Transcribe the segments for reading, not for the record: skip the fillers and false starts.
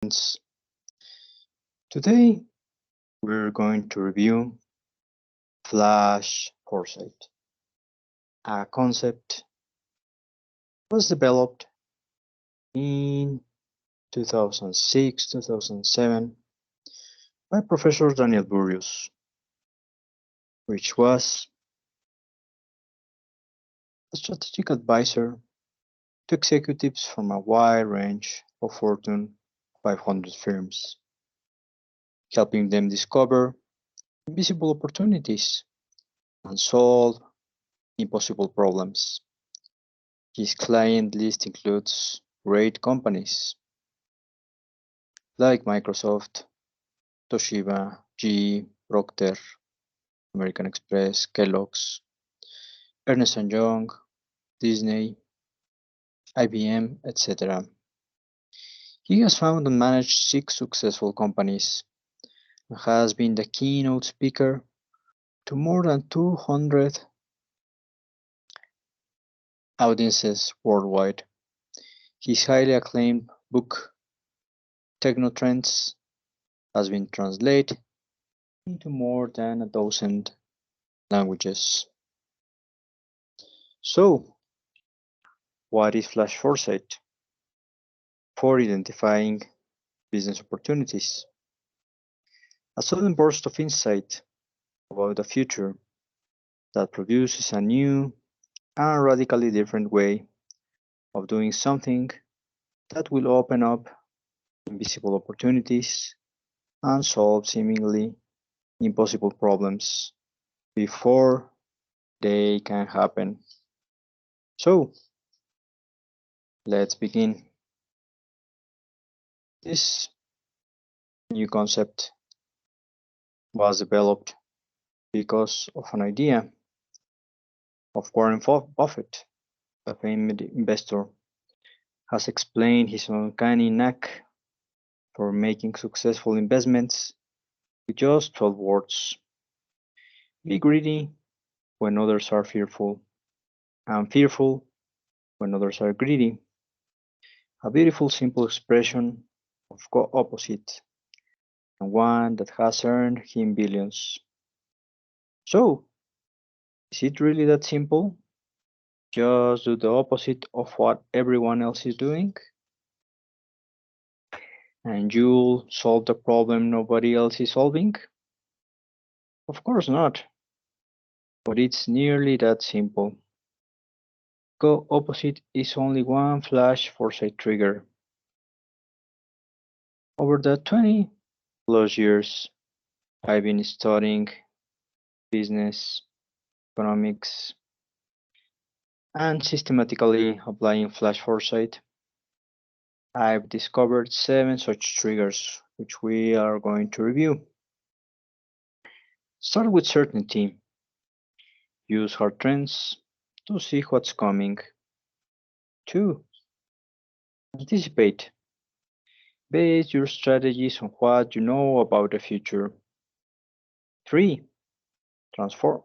friends. Today we're going to review Flash Foresight, a concept was developed in 2006-2007 by Professor Daniel Burrius, which was a strategic advisor to executives from a wide range of Fortune 500 firms, helping them discover invisible opportunities and solve impossible problems. His client list includes great companies like Microsoft, Toshiba, GE, Procter, American Express, Kellogg's, Ernst& Young, Disney, IBM, etc. He has founded and managed 6 successful companies and has been the keynote speaker to more than 200 audiences worldwide. His highly acclaimed book, Technotrends, has been translated into more than a dozen languages. So, what is Flash Foresight? For identifying business opportunities. A sudden burst of insight about the future that produces a new and radically different way of doing something that will open up invisible opportunities and solve seemingly impossible problems before they can happen. So, let's begin. This new concept was developed because of an idea of Warren Buffett, a famous investor, has explained his uncanny knack for making successful investments with just 12 words. Be greedy when others are fearful, and fearful when others are greedy. A beautiful simple expression of opposite, and one that has earned him billions. So, is it really that simple? Just do the opposite of what everyone else is doing, and you'll solve the problem nobody else is solving? Of course not, but it's nearly that simple. Go opposite is only one Flash Foresight trigger. Over the 20 plus years I've been studying business, economics, and systematically applying Flash Foresight, I've discovered 7 such triggers, which we are going to review. Start with certainty. Use hard trends to see what's coming. 2. Anticipate. Base your strategies on what you know about the future. 3. Transform.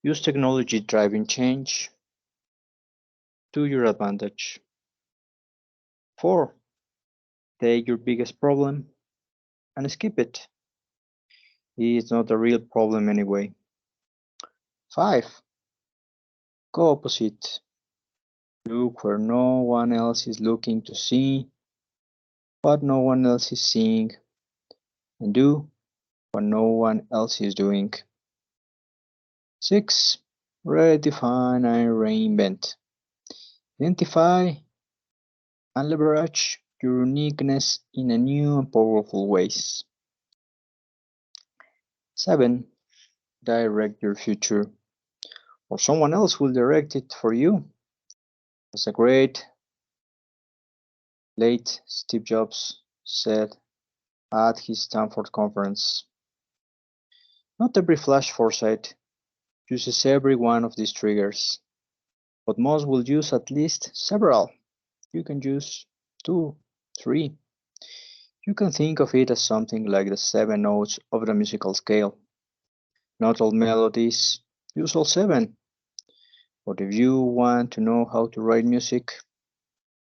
Use technology driving change to your advantage. 4. Take your biggest problem and skip it. It's not a real problem anyway. 5. Go opposite. Look where no one else is looking to see what no one else is seeing, and do what no one else is doing. 6. Redefine and reinvent. Identify and leverage your uniqueness in a new and powerful ways. 7. Direct your future, or someone else will direct it for you. As a great late Steve Jobs said at his Stanford conference, not every Flash Foresight uses every one of these triggers, but most will use at least several. You can use 2, 3. You can think of it as something like the 7 notes of the musical scale. Not all melodies use all 7, but if you want to know how to write music,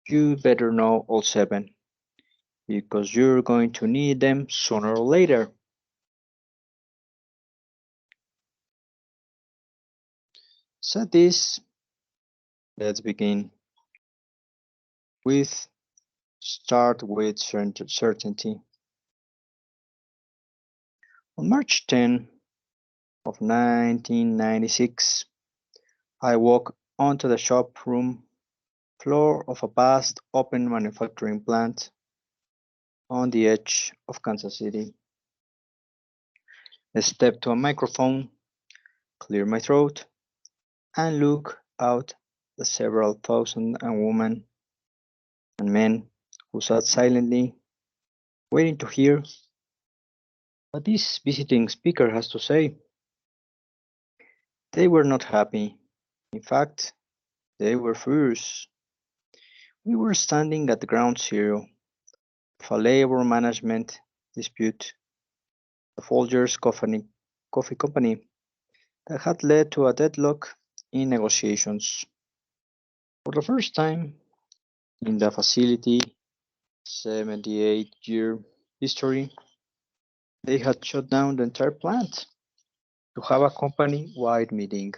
you better know all 7. because you're going to need them sooner or later. Said this, let's begin with start with certainty. On March 10 of 1996, I walked onto the shop room floor of a vast open manufacturing plant on the edge of Kansas City. I stepped to a microphone, cleared my throat, and looked out the several thousand women and men who sat silently, waiting to hear what this visiting speaker has to say. They were not happy. In fact, they were furious. We were standing at ground zero of a labor management dispute, the Folgers Coffee Company, that had led to a deadlock in negotiations. For the first time in the facility's 78-year history, they had shut down the entire plant to have a company-wide meeting.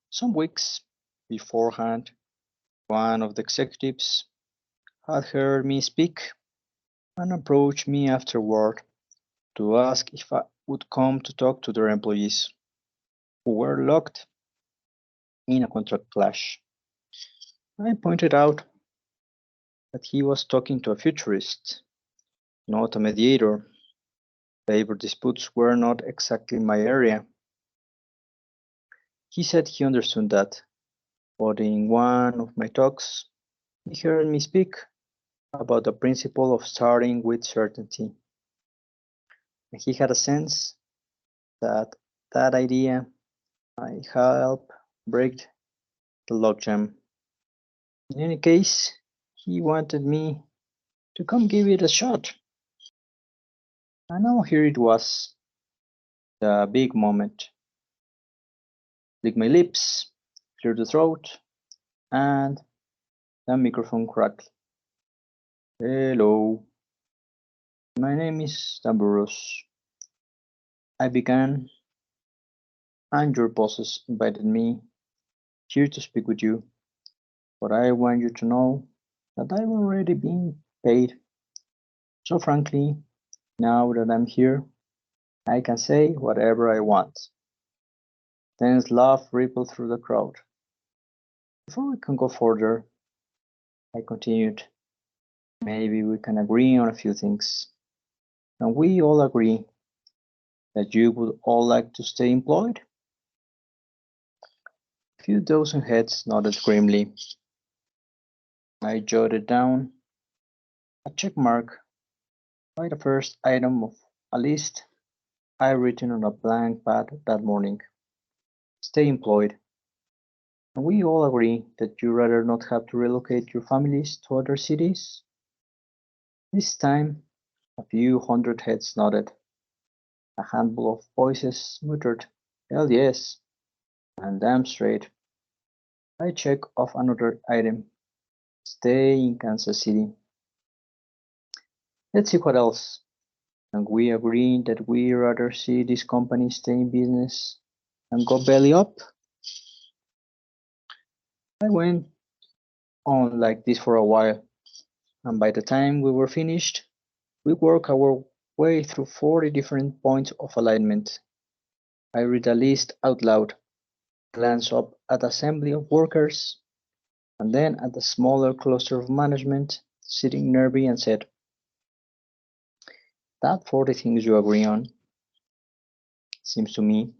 Some weeks beforehand, one of the executives had heard me speak and approached me afterward to ask if I would come to talk to their employees who were locked in a contract clash. I pointed out that he was talking to a futurist, not a mediator. Labor disputes were not exactly my area. He said he understood that, but in one of my talks, he heard me speak about the principle of starting with certainty. And he had a sense that that idea might help break the logjam. In any case, he wanted me to come give it a shot. And now here it was, the big moment. Lick my lips, clear the throat, and the microphone cracked. Hello, my name is Dan Burrows. I began, and your bosses invited me here to speak with you. But I want you to know that I've already been paid. So frankly, now that I'm here, I can say whatever I want. Tense laugh rippled through the crowd. Before we can go further, I continued, maybe we can agree on a few things. And we all agree that you would all like to stay employed? A few dozen heads nodded grimly. I jotted down a check mark by the first item of a list I written on a blank pad that morning. Stay employed. And we all agree that you'd rather not have to relocate your families to other cities? This time, a few hundred heads nodded. A handful of voices muttered, hell yes, and damn straight. I check off another item. Stay in Kansas City. Let's see what else. And we agree that we'd rather see this company stay in business and go belly up. I went on like this for a while, and by the time we were finished, we worked our way through 40 different points of alignment. I read the list out loud, glanced up at the assembly of workers, and then at the smaller cluster of management sitting nearby and said, that 40 things you agree on. Seems to me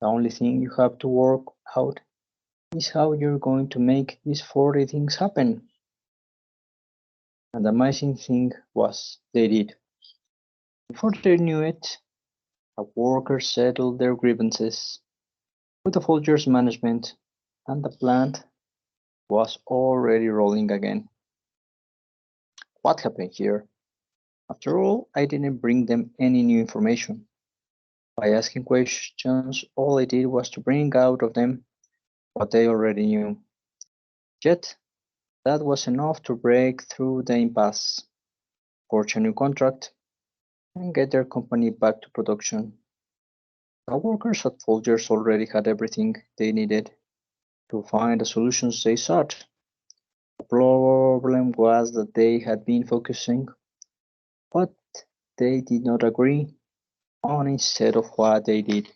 the only thing you have to work out is how you're going to make these 40 things happen. And the amazing thing was they did. Before they knew it, the workers settled their grievances with the Folgers management, and the plant was already rolling again. What happened here? After all, I didn't bring them any new information. By asking questions, all I did was to bring out of them what they already knew. Yet, That was enough to break through the impasse, forge a new contract, and get their company back to production. The workers at Folgers already had everything they needed to find the solutions they sought. The problem was that they had been focusing what they did not agree on instead of what they did.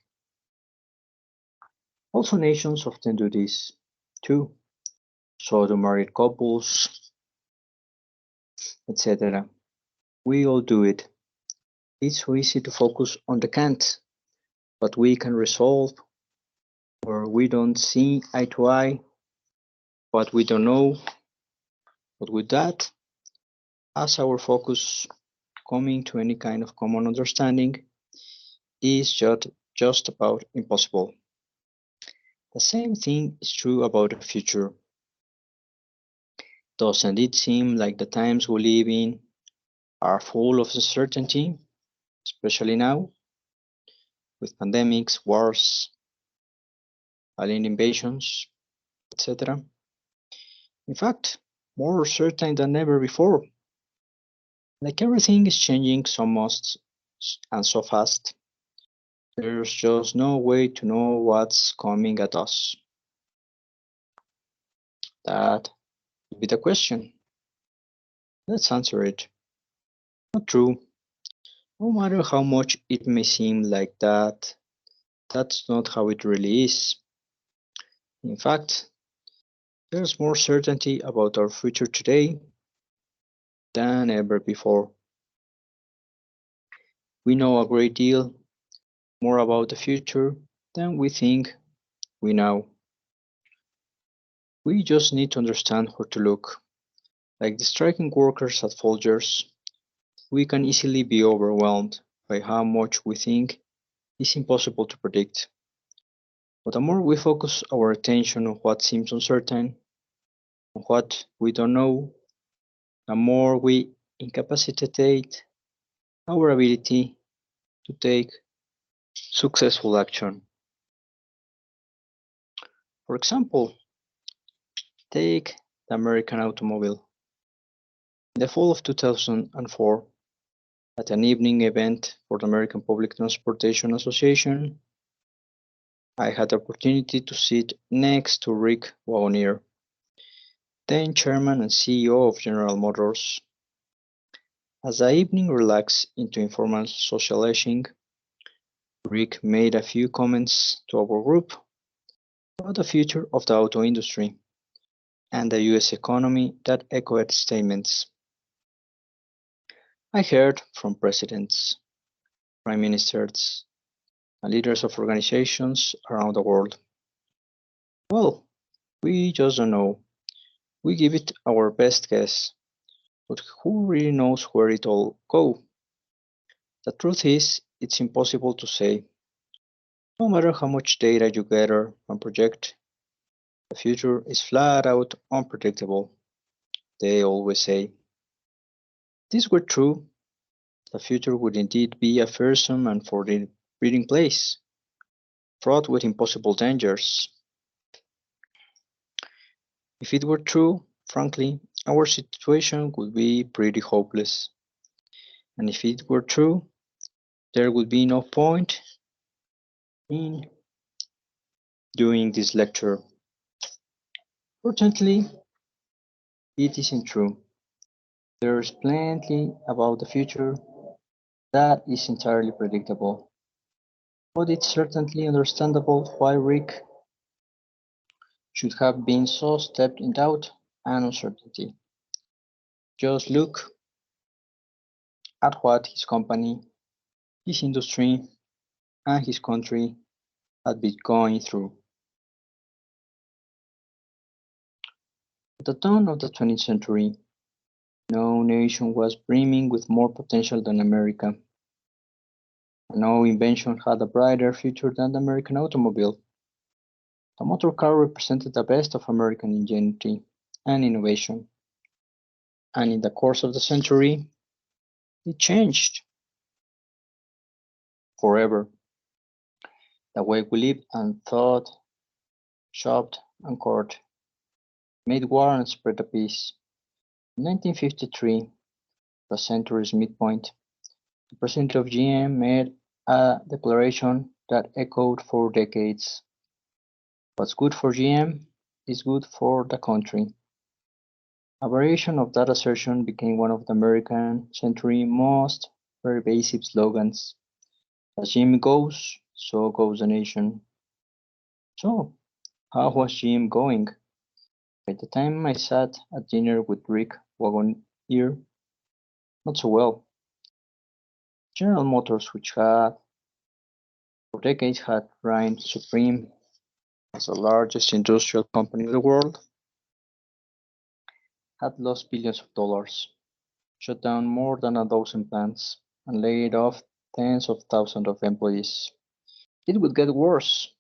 Also, nations often do this too. So do married couples, etc. We all do it. It's so easy to focus on the can't, but we can resolve, or we don't see eye to eye, what we don't know. But with that, as our focus coming to any kind of common understanding is just about impossible. The same thing is true about the future. Doesn't it seem like the times we live in are full of uncertainty, especially now, with pandemics, wars, alien invasions, etc.? In fact, more certain than ever before. Like everything is changing so much and so fast, there's just no way to know what's coming at us. That would be the question. Let's answer it. Not true. No matter how much it may seem like that, that's not how it really is. In fact, there's more certainty about our future today than ever before. We know a great deal more about the future than we think we know. We just need to understand where to look. Like the striking workers at Folgers, we can easily be overwhelmed by how much we think is impossible to predict. But the more we focus our attention on what seems uncertain, on what we don't know, the more we incapacitate our ability to take successful action. For example, take the American automobile. In the fall of 2004, at an evening event for the American Public Transportation Association, I had the opportunity to sit next to Rick Wagoner, then chairman and CEO of General Motors. As the evening relaxed into informal socializing, Rick made a few comments to our group about the future of the auto industry and the US economy that echoed statements I heard from presidents, prime ministers, and leaders of organizations around the world. Well, we just don't know. We give it our best guess, but who really knows where it all go? The truth is, it's impossible to say. No matter how much data you gather and project, the future is flat out unpredictable, they always say. If this were true, the future would indeed be a fearsome and forbidding place, fraught with impossible dangers. If it were true, frankly, our situation would be pretty hopeless. And if it were true, there would be no point in doing this lecture. Fortunately, it isn't true. There is plenty about the future that is entirely predictable. But it's certainly understandable why Rick should have been so steeped in doubt and uncertainty. Just look at what his company, his industry, and his country had been going through. At the dawn of the 20th century, no nation was brimming with more potential than America. And no invention had a brighter future than the American automobile. The motor car represented the best of American ingenuity and innovation. And in the course of the century, it changed forever. The way we lived and thought, shopped and courted, made war and spread the peace. In 1953, the century's midpoint, the president of GM made a declaration that echoed for decades. What's good for GM is good for the country. A variation of that assertion became one of the American century's most pervasive slogans. As GM goes, so goes the nation. So, how was GM going? By the time I sat at dinner with Rick Wagoner, not so well. General Motors, which had for decades had reigned supreme as the largest industrial company in the world, had lost billions of dollars, shut down more than a dozen plants, and laid off tens of thousands of employees. It would get worse.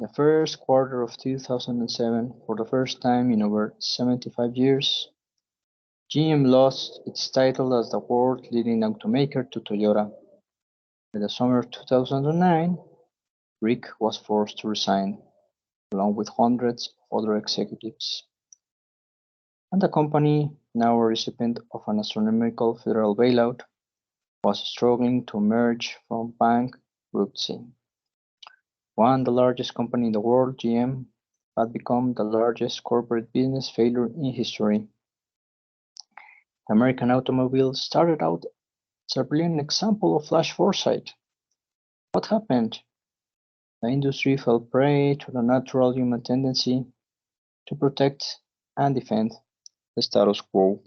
In the first quarter of 2007, for the first time in over 75 years, GM lost its title as the world's leading automaker to Toyota. By the summer of 2009, Rick was forced to resign, along with hundreds of other executives, and the company, now a recipient of an astronomical federal bailout, was struggling to emerge from bankruptcy. Once the largest company in the world, GM, had become the largest corporate business failure in history. The American automobile started out as a brilliant example of flash foresight. What happened? The industry fell prey to the natural human tendency to protect and defend the status quo.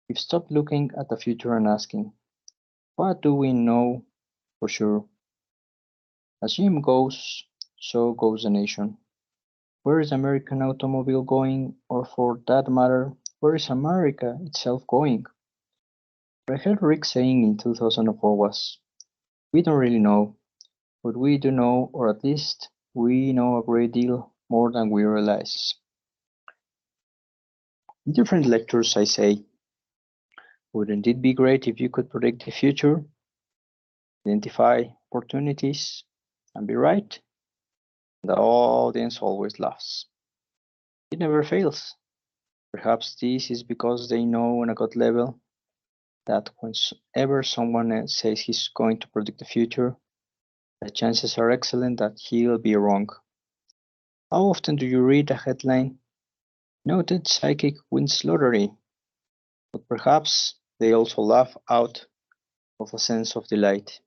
We've stopped looking at the future and asking, what do we know for sure? As GM goes, so goes the nation. Where is the American automobile going, or for that matter, where is America itself going? What I heard Rick saying in 2004 was, we don't really know, but we do know, or at least we know a great deal more than we realize. In different lectures I say, wouldn't it be great if you could predict the future, identify opportunities, and be right? The audience always laughs. It never fails. Perhaps this is because they know on a gut level that whenever someone says he's going to predict the future, the chances are excellent that he'll be wrong. How often do you read a headline, "Noted psychic wins lottery"? But perhaps they also laugh out of a sense of delight,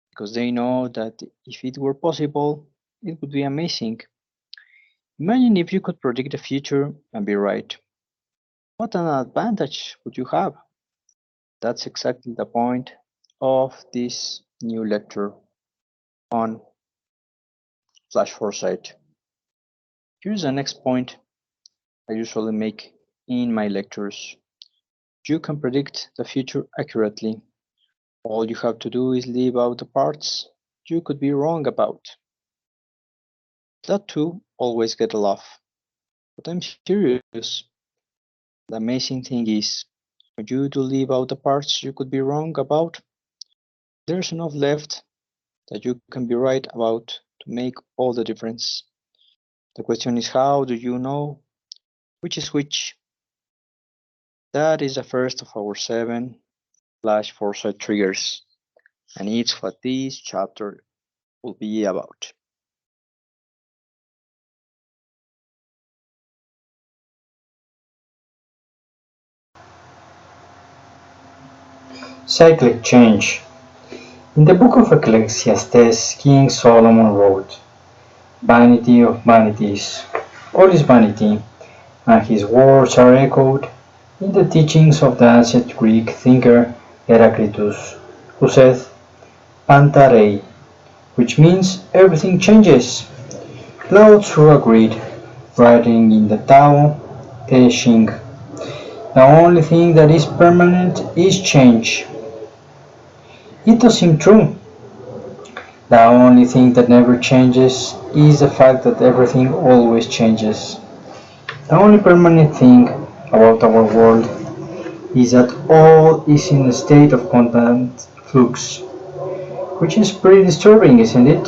because they know that if it were possible, it would be amazing. Imagine if you could predict the future and be right. What an advantage would you have? That's exactly the point of this new lecture on flash foresight. Here's the next point I usually make in my lectures. You can predict the future accurately. All you have to do is leave out the parts you could be wrong about. That too always get a laugh. But I'm serious. The amazing thing is, for you to leave out the parts you could be wrong about, there's enough left that you can be right about to make all the difference. The question is, how do you know which is which? That is the first of our 7 flash foresight triggers, and it's what this chapter will be about. Cyclic change. In the book of Ecclesiastes, King Solomon wrote, "Vanity of vanities, all is vanity," and his words are echoed in the teachings of the ancient Greek thinker Heraclitus, who said, "Pantarei," which means everything changes. Lao Tzu agreed, writing in the Tao Te Ching, "The only thing that is permanent is change." It does seem true. The only thing that never changes is the fact that everything always changes. The only permanent thing about our world is that all is in a state of constant flux, which is pretty disturbing, isn't it?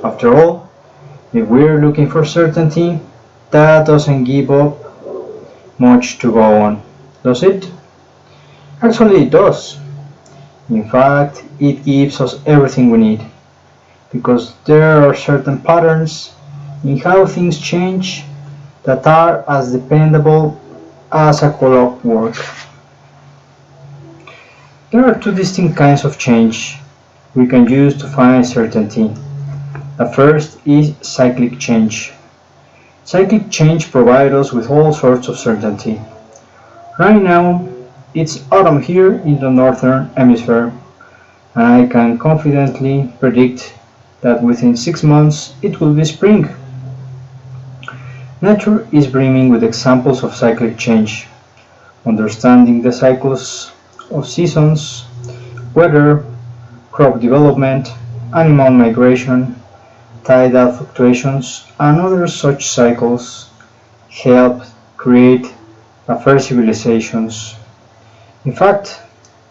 After all, if we're looking for certainty, that doesn't give up much to go on, does it? Actually, it does. In fact, it gives us everything we need, because there are certain patterns in how things change that are as dependable as a clockwork. There are two distinct kinds of change we can use to find certainty. The first is cyclic change. Cyclic change provides us with all sorts of certainty. Right now, it's autumn here in the northern hemisphere, and I can confidently predict that within 6 months it will be spring. Nature is brimming with examples of cyclic change. Understanding the cycles of seasons, weather, crop development, animal migration, tidal fluctuations, and other such cycles help create the first civilizations. In fact,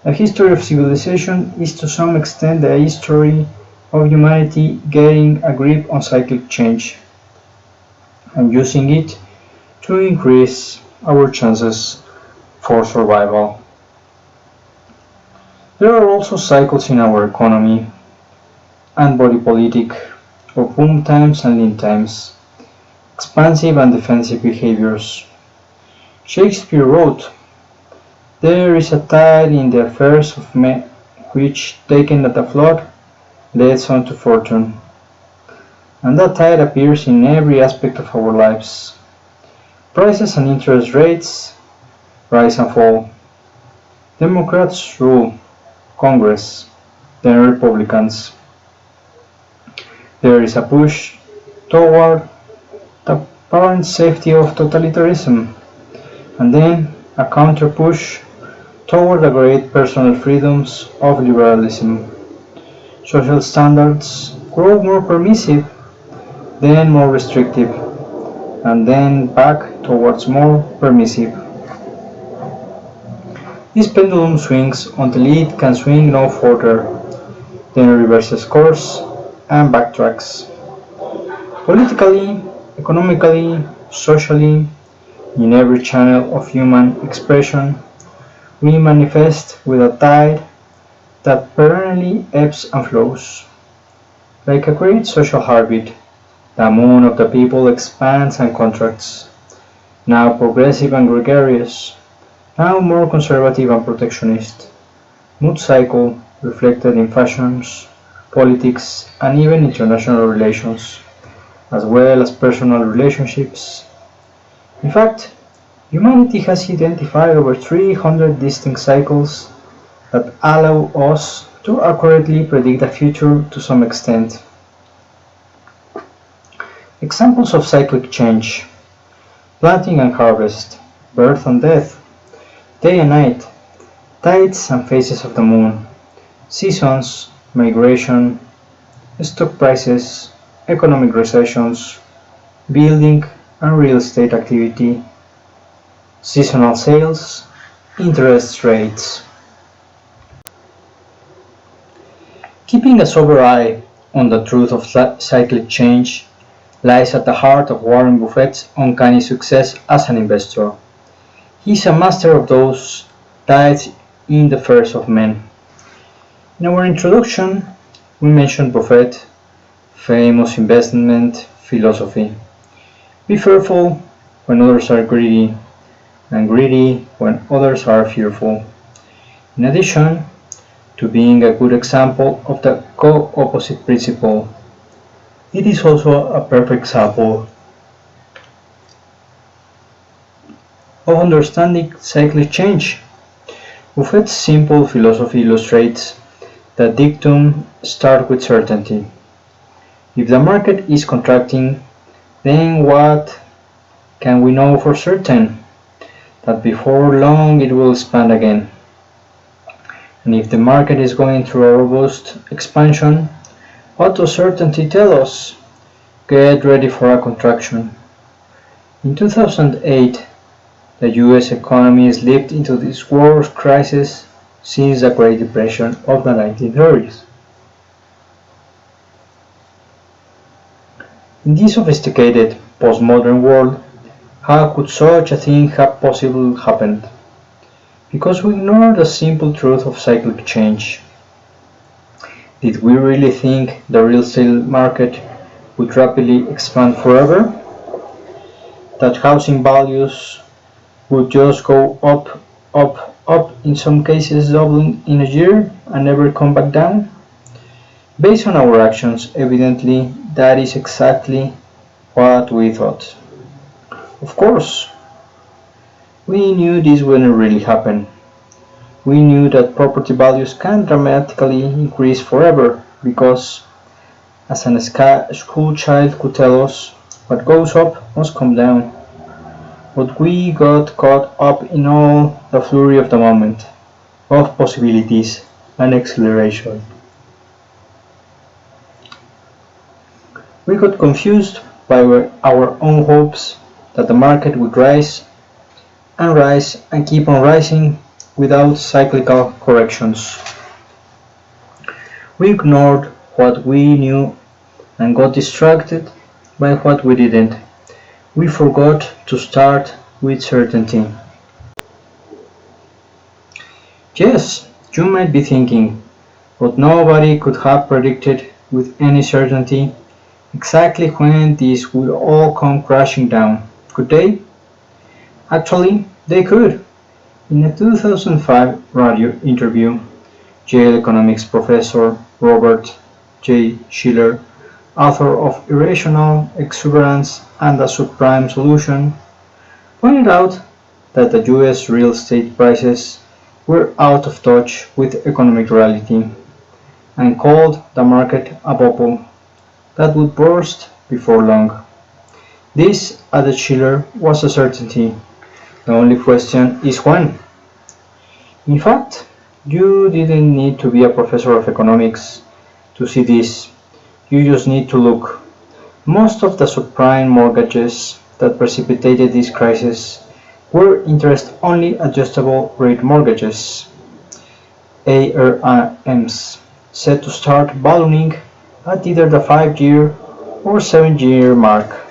the history of civilization is to some extent the history of humanity getting a grip on cyclic change and using it to increase our chances for survival. There are also cycles in our economy and body politic of boom times and lean times, expansive and defensive behaviors. Shakespeare wrote, "There is a tide in the affairs of men which, taken at a flood, leads on to fortune." And that tide appears in every aspect of our lives. Prices and interest rates rise and fall. Democrats rule Congress, then Republicans. There is a push toward the apparent safety of totalitarianism, and then a counter push toward the great personal freedoms of liberalism. Social standards grow more permissive, then more restrictive, and then back towards more permissive. This pendulum swings until it can swing no further, then reverses course and backtracks. Politically, economically, socially, in every channel of human expression, we manifest with a tide that perennially ebbs and flows. Like a great social heartbeat, the moon of the people expands and contracts, now progressive and gregarious, now more conservative and protectionist. Mood cycle reflected in fashions, politics, and even international relations, as well as personal relationships. In fact, humanity has identified over 300 distinct cycles that allow us to accurately predict the future to some extent. Examples of cyclic change: planting and harvest, birth and death, day and night, tides and phases of the moon, seasons, migration, stock prices, economic recessions, building and real estate activity, seasonal sales, interest rates. Keeping a sober eye on the truth of cyclic change lies at the heart of Warren Buffett's uncanny success as an investor. He is a master of those tides in the affairs of men. In our introduction, we mentioned Buffett's famous investment philosophy: be fearful when others are greedy, and greedy when others are fearful. In addition to being a good example of the co-opposite principle, it is also a perfect example of understanding cyclic change. Buffett's simple philosophy illustrates the dictum "start with certainty." If the market is contracting, then what can we know for certain? That before long it will expand again. And if the market is going through a robust expansion, what does certainty tell us? Get ready for a contraction. In 2008, the US economy slipped into its worst crisis since the Great Depression of the 1930s. In this sophisticated, postmodern world, How could such a thing have possibly happened? Because we ignore the simple truth of cyclic change. Did we really think the real estate market would rapidly expand forever? That housing values would just go up, up, up, in some cases doubling in a year and never come back down? Based on our actions, evidently, that is exactly what we thought. Of course, we knew this wouldn't really happen. We knew that property values can dramatically increase forever because, as a school child could tell us, what goes up must come down. But we got caught up in all the flurry of the moment, of possibilities and acceleration. We got confused by our own hopes that the market would rise and keep on rising without cyclical corrections. We ignored what we knew and got distracted by what we didn't. We forgot to start with certainty. Yes, you might be thinking, but nobody could have predicted with any certainty exactly when this would all come crashing down, could they? Actually, they could. In a 2005 radio interview, Yale economics professor Robert J. Shiller, author of Irrational Exuberance and the Subprime Solution, pointed out that the US real estate prices were out of touch with economic reality and called the market a bubble that would burst before long. This, added Schiller, was a certainty. The only question is when. In fact, you didn't need to be a professor of economics to see this. You just need to look. Most of the subprime mortgages that precipitated this crisis were interest-only adjustable rate mortgages, ARMs, set to start ballooning at either the 5-year or 7-year mark.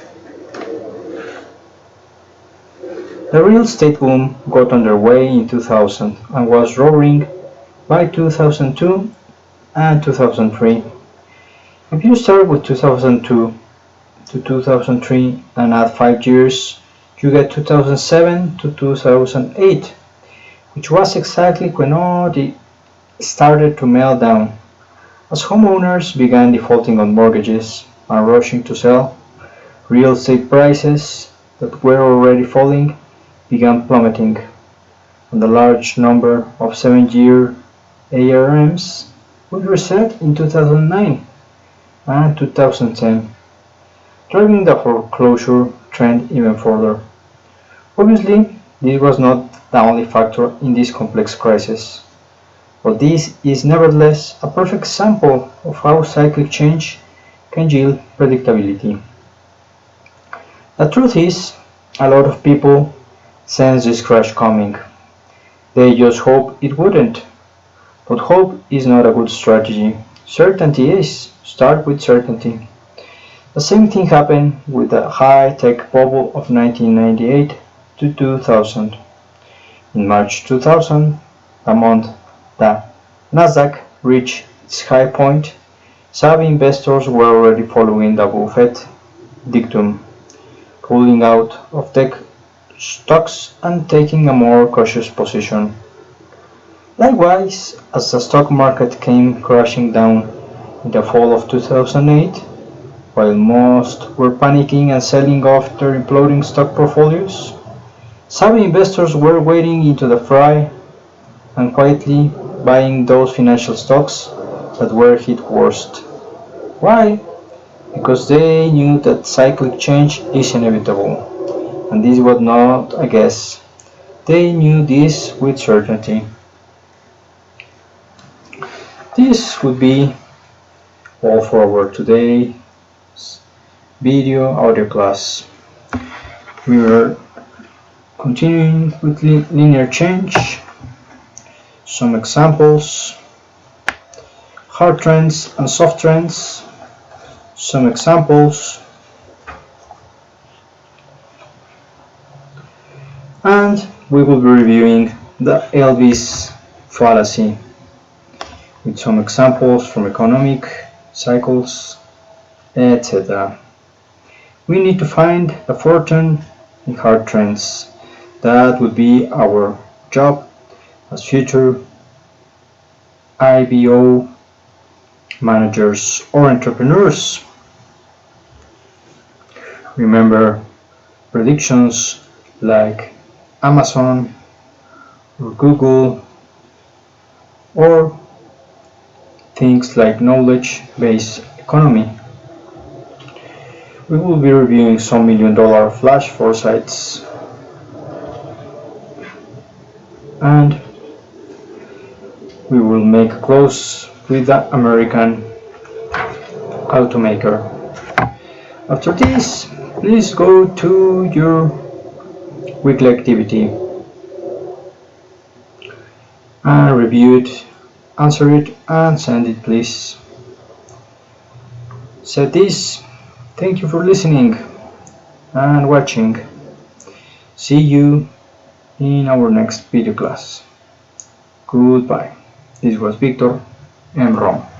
The real estate boom got underway in 2000 and was roaring by 2002 and 2003. If you start with 2002 to 2003 and add 5 years, you get 2007 to 2008, which was exactly when all started to melt down. As homeowners began defaulting on mortgages and rushing to sell, real estate prices that were already falling began plummeting, and the large number of 7-year ARMs would reset in 2009 and 2010, driving the foreclosure trend even further. Obviously, this was not the only factor in this complex crisis, but this is nevertheless a perfect example of how cyclic change can yield predictability. The truth is, a lot of people sense this crash coming. They just hope it wouldn't. But hope is not a good strategy. Certainty is. Start with certainty. The same thing happened with the high-tech bubble of 1998 to 2000. In March 2000, the month the Nasdaq reached its high point, savvy investors were already following the Buffett dictum, pulling out of tech stocks and taking a more cautious position. Likewise, as the stock market came crashing down in the fall of 2008, while most were panicking and selling off their imploding stock portfolios, savvy investors were wading into the fray and quietly buying those financial stocks that were hit worst. Why? Because they knew that cyclic change is inevitable. And this was not a guess. They knew this with certainty. This would be all for our today's video audio class. We are continuing with linear change, some examples, hard trends and soft trends, some examples, we will be reviewing the Elvis fallacy with some examples from economic cycles, etc. We need to find a fortune in hard trends. That would be our job as future IBO managers or entrepreneurs. Remember, predictions like Amazon or Google or things like knowledge-based economy. We will be reviewing some million-dollar flash foresights and we will make a close with the American automaker. After this, please go to your weekly activity and review it, answer it, and send it, please. Said this, thank you for listening and watching. See you in our next video class. Goodbye. This was Victor M. Rom.